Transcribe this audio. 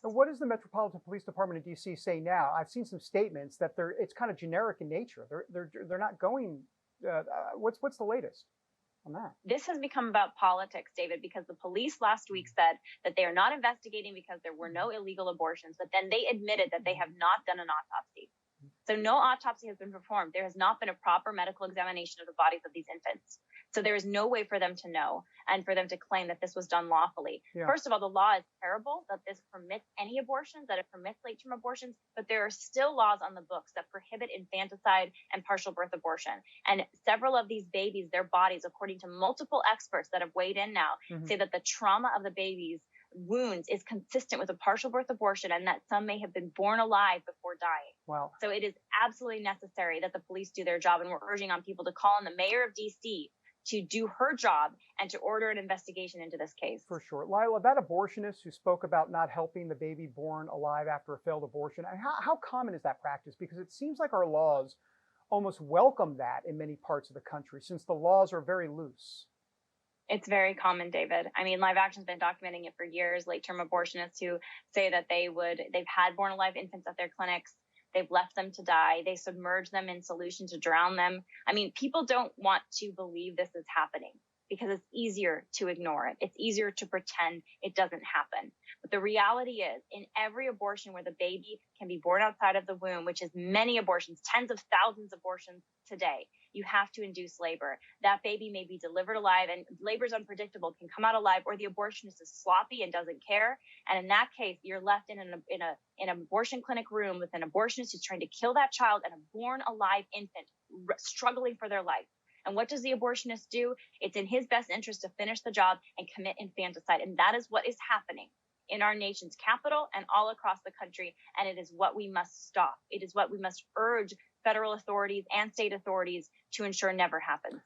And what does the Metropolitan Police Department in DC say now? I've seen some statements that it's kind of generic in nature. They're not going. What's the latest on that? This has become about politics, David, because the police last week said that they are not investigating because there were no illegal abortions, but then they admitted that they have not done an autopsy. So no autopsy has been performed. There has not been a proper medical examination of the bodies of these infants. So there is no way for them to know and for them to claim that this was done lawfully. Yeah. First of all, the law is terrible that this permits any abortions, that it permits late-term abortions, but there are still laws on the books that prohibit infanticide and partial birth abortion. And several of these babies, their bodies, according to multiple experts that have weighed in now, say that the trauma of the babies' wounds is consistent with a partial birth abortion and that some may have been born alive before dying. Wow. So it is absolutely necessary that the police do their job, and we're urging on people to call on the mayor of DC to do her job and to order an investigation into this case. For sure. Lila, that abortionist who spoke about not helping the baby born alive after a failed abortion, how common is that practice? Because it seems like our laws almost welcome that in many parts of the country, since the laws are very loose. It's very common, David. I mean, Live Action's been documenting it for years. Late-term abortionists who say that they've had born alive infants at their clinics. They've left them to die. They submerge them in solution to drown them. I mean, people don't want to believe this is happening because it's easier to ignore it. It's easier to pretend it doesn't happen. But the reality is, in every abortion where the baby can be born outside of the womb, which is many abortions, tens of thousands of abortions today, you have to induce labor. That baby may be delivered alive, and labor is unpredictable, can come out alive, or the abortionist is sloppy and doesn't care. And in that case, you're left in an abortion clinic room with an abortionist who's trying to kill that child and a born alive infant struggling for their life. And what does the abortionist do? It's in his best interest to finish the job and commit infanticide. And that is what is happening in our nation's capital and all across the country. And it is what we must stop. It is what we must urge federal authorities and state authorities to ensure never happens.